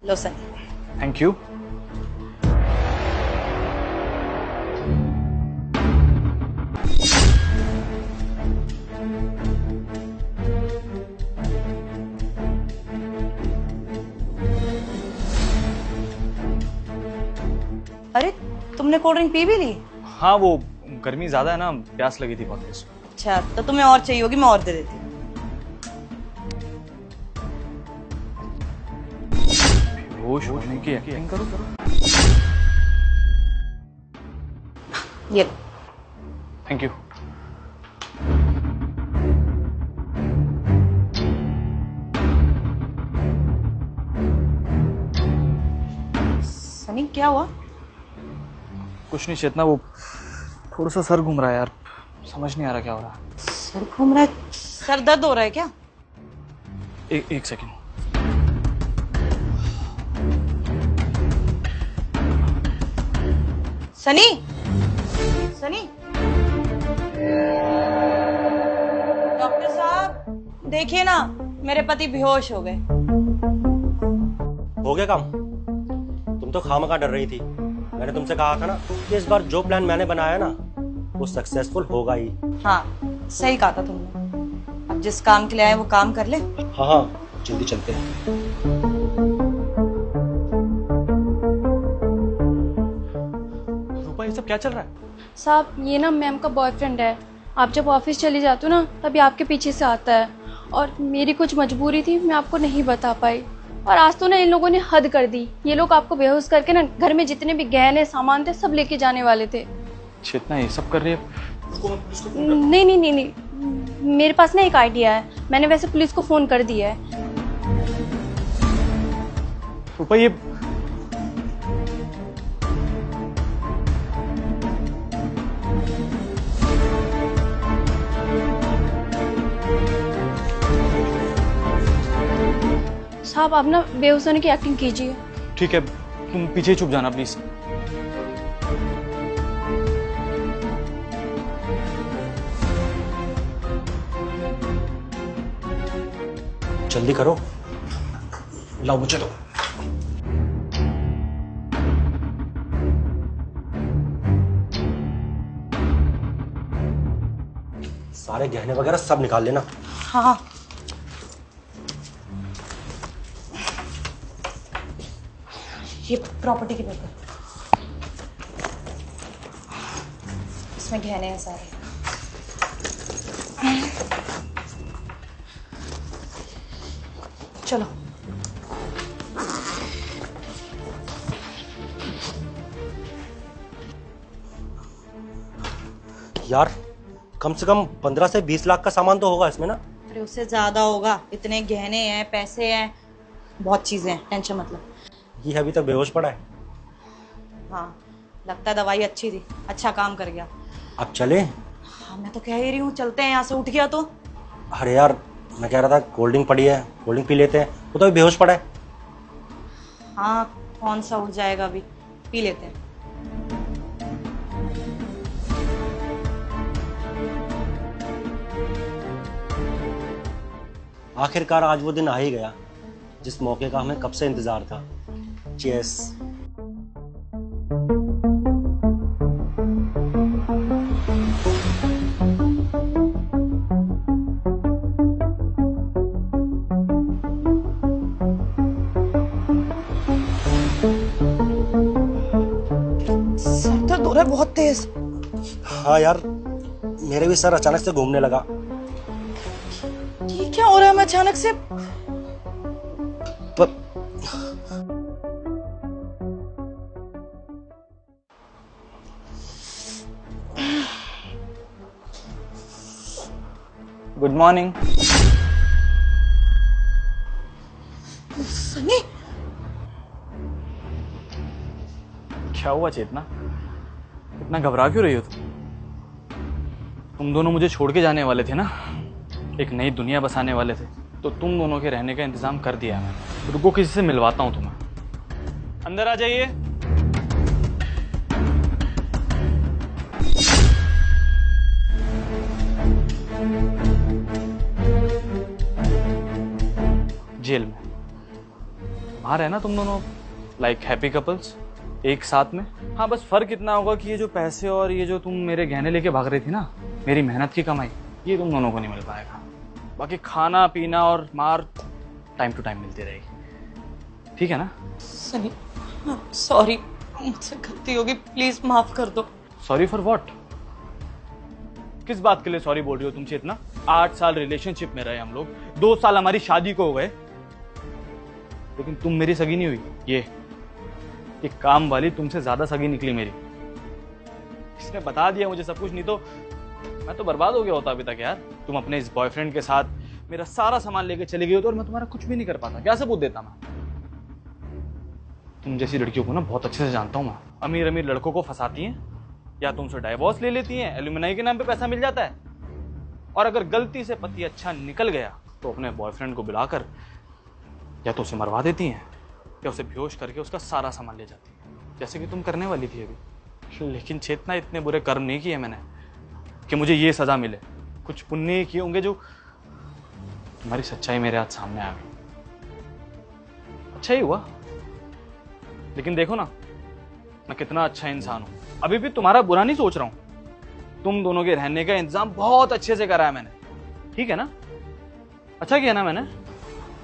Low Sunny. Thank you. अरे तुमने cold drink P भी ली? हाँ, वो गर्मी ज्यादा है ना, प्यास लगी थी बहुत तेज। अच्छा, तो तुम्हें और चाहिए होगी, मैं और दे देती हूँ। बेहोश होने की एक्टिंग करो। ये लो। Thank you. सनी क्या हुआ? कुछ नहीं चेतना, वो थोड़ा सा सर घूम रहा है यार, समझ नहीं आ रहा क्या हो रहा है। सर घूम रहा है? सर दर्द हो रहा है क्या? एक सेकेंड। सनी, सनी, डॉक्टर साहब देखिए ना, मेरे पति बेहोश हो गए। हो गया काम? तुम तो खामखा डर रही थी। मैंने तुमसे कहा था ना कि इस बार जो प्लान मैंने बनाया ना वो सक्सेसफुल होगा ही। हाँ सही कहा था तुमने। अब जिस काम के लिए आए वो काम कर ले। हाँ हाँ, जल्दी चलते हैं। रूपा, ये सब क्या चल रहा है? साहब ये ना मैम का बॉयफ्रेंड है। आप जब ऑफिस चली जाती हो ना तभी आपके पीछे से आता है, और मेरी कुछ मजबूरी थी, मैं आपको नहीं बता पाई। और आज तो ना इन लोगों ने हद कर दी। ये लोग आपको बेहोश करके ना घर में जितने भी गहने सामान थे सब लेके जाने वाले थे। चेतना ये सब कर रही है? नहीं नहीं नहीं नहीं, मेरे पास ना एक आइडिया है। मैंने वैसे पुलिस को फोन कर दिया है। रूपा ये साहब आप ना बेहोश होने की एक्टिंग कीजिए। ठीक है, तुम पीछे छुप जाना प्लीज। जल्दी करो। लाओ मुझे दो। सारे गहने वगैरह सब निकाल लेना। हाँ हाँ। ये प्रॉपर्टी के पेपर, इसमें गहने हैं सारे। चलो। यार कम से कम 15 से 20 लाख का सामान तो होगा इसमें ना? अरे उससे ज्यादा होगा, इतने गहने हैं, पैसे हैं, बहुत चीजें हैं, टेंशन मतलब। ये अभी तक बेहोश पड़ा है। हाँ लगता है दवाई अच्छी थी, अच्छा काम कर गया। अब चले? हाँ मैं तो कह ही रही हूँ, चलते हैं यहाँ से, उठ गया तो। अरे यार मैं कह रहा था कोल्ड ड्रिंक पड़ी है, कोल्ड ड्रिंक पी लेते हैं। वो तो अभी बेहोश पड़ा है। हाँ कौन सा उठ जाएगा अभी, पी लेते हैं। आखिरकार आज वो दिन आ ही गया जिस मौके का हमें कब से इंतजार था। चीयर्स। सर दर्द हो रहा है बहुत तेज। हाँ यार मेरे भी सर अचानक से घूमने लगा। ये क्या हो रहा है, मैं अचानक से। Good morning. सनी क्या हुआ चेतना, इतना घबरा क्यों रही हो तुम दोनों मुझे छोड़ के जाने वाले थे ना, एक नई दुनिया बसाने वाले थे, तो तुम दोनों के रहने का इंतजाम कर दिया मैंने। रुको किसी से मिलवाता हूं तुम्हें। अंदर आ जाइए। जेल में वहाँ रहना तुम दोनों लाइक हैप्पी कपल्स एक साथ में। हाँ बस फर्क इतना होगा कि ये जो पैसे और ये जो तुम मेरे गहने लेके भाग रही थी ना, मेरी मेहनत की कमाई, ये तुम दोनों को नहीं मिल पाएगा। बाकी खाना पीना और मार टाइम टू टाइम मिलती रहेगी, ठीक है ना? सनी सॉरी, मुझसे गलती होगी, प्लीज माफ कर दो। Sorry for what? किस बात के लिए सॉरी बोल रही हो तुम चेतना? 8 साल रिलेशनशिप में रहे हम लोग, 2 साल हमारी शादी को हो गए, लेकिन तुम मेरी सगी नहीं हुई। ये काम वाली तुमसे ज्यादा सगी निकली मेरी। इसने बता दिया मुझे सब कुछ, नहीं तो मैं तो बर्बाद हो गया होता अभी तक यार। तुम अपने इस बॉयफ्रेंड के साथ मेरा सारा सामान लेके चले गए हो तो और मैं तुम्हारा कुछ भी नहीं कर पाता। क्या सबूत देता मैं? तुम जैसी लड़कियों को ना बहुत अच्छे से जानता हूं मैं। अमीर अमीर लड़कों को फंसाती हैं, या तुमसे डाइवोर्स ले लेती हैं, एल्यूमिनाई के नाम पे पैसा मिल जाता है, और अगर गलती से पति अच्छा निकल गया तो अपने बॉयफ्रेंड को बुलाकर या तो उसे मरवा देती हैं या उसे बेहोश करके उसका सारा सामान ले जाती हैं, जैसे कि तुम करने वाली थी अभी। लेकिन चेतना, इतने बुरे कर्म नहीं किए मैंने कि मुझे ये सजा मिले। कुछ पुण्य किए होंगे जो तुम्हारी सच्चाई मेरे हाथ सामने आ गई। अच्छा ही हुआ, लेकिन देखो ना मैं कितना अच्छा इंसान हूं। अभी भी तुम्हारा बुरा नहीं सोच रहा हूं। तुम दोनों के रहने का इंतजाम बहुत अच्छे से करा है मैंने, ठीक है ना? अच्छा किया ना मैंने?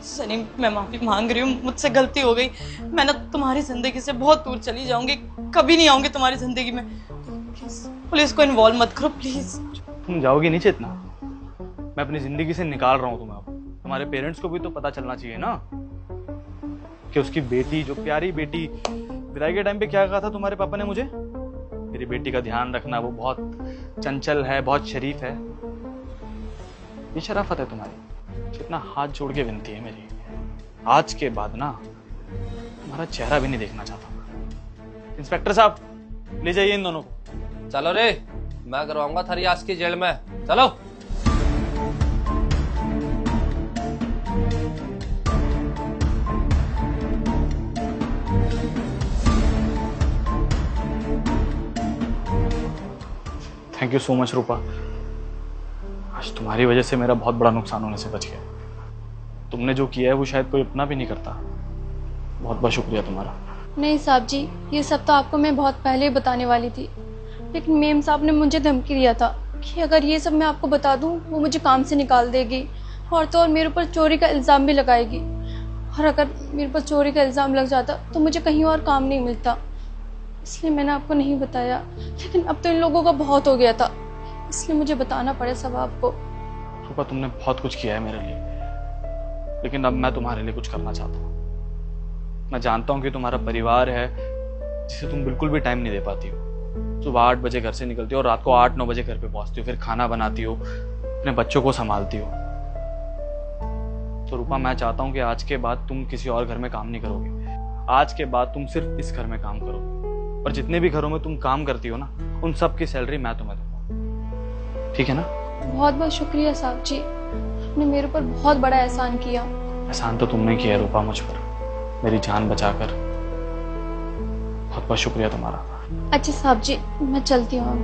सनी मैं माफी मांग रही हूँ, मुझसे गलती हो गई। मैं ना तुम्हारी जिंदगी से बहुत दूर चली जाऊंगी, कभी नहीं आऊंगी तुम्हारी जिंदगी में। पुलिस को इन्वॉल्व मत करो प्लीज। तुम जाओगी नहीं चेतना? मैं अपनी जिंदगी से निकाल रहा हूं तुम्हें अब। तुम्हारे पेरेंट्स को भी तो पता चलना चाहिए ना कि उसकी बेटी, जो प्यारी बेटी, विदाई के टाइम पे क्या कहा था तुम्हारे पापा ने मुझे? मेरी बेटी का ध्यान रखना, वो बहुत चंचल है, बहुत शरीफ है। ये शराफत है तुम्हारी। जितना हाथ जोड़ के विनती है मेरी, आज के बाद ना तुम्हारा चेहरा भी नहीं देखना चाहता। इंस्पेक्टर साहब, ले जाइए इन दोनों को। चलो रे, मैं करवाऊंगा थारी आज की जेल में। चलो। थैंक यू सो मच रूपा। आज तुम्हारी वजह से मेरा बहुत बड़ा नुकसान होने से बच गया। तुमने जो किया है वो शायद कोई अपना भी नहीं करता। बहुत बहुत शुक्रिया तुम्हारा। नहीं साहब जी, ये सब तो आपको मैं बहुत पहले ही बताने वाली थी, लेकिन मेम साहब ने मुझे धमकी दिया था कि अगर ये सब मैं आपको बता दूं वो मुझे काम से निकाल देगी, और तो और मेरे ऊपर चोरी का इल्ज़ाम भी लगाएगी। और अगर मेरे ऊपर चोरी का इल्ज़ाम लग जाता तो मुझे कहीं और काम नहीं मिलता, इसलिए मैंने आपको नहीं बताया। लेकिन अब तो इन लोगों का बहुत हो गया था, इसलिए मुझे बताना पड़े सब आपको। रूपा, तुमने बहुत कुछ किया है मेरे लिए, लेकिन अब मैं तुम्हारे लिए कुछ करना चाहता हूँ। मैं जानता हूँ कि तुम्हारा परिवार है जिसे तुम बिल्कुल भी टाइम नहीं दे पाती हो। सुबह 8 बजे घर से निकलती हो और रात को 8-9 बजे घर पे पहुंचती हो, फिर खाना बनाती हो, अपने बच्चों को संभालती हो। तो रूपा, मैं चाहता हूँ कि आज के बाद तुम किसी और घर में काम नहीं करोगे। आज के बाद तुम सिर्फ इस घर में काम करोगे, और जितने भी घरों में तुम काम करती हो ना, उन सब की सैलरी मैं तुम्हें दूंगा, ठीक है ना? बहुत बहुत शुक्रिया साहब जी, आपने मेरे ऊपर बहुत बड़ा एहसान किया। एहसान तो तुमने किया रूपा मुझ पर, मेरी जान बचाकर। बहुत बहुत शुक्रिया तुम्हारा। अच्छा साहब जी, मैं चलती हूँ।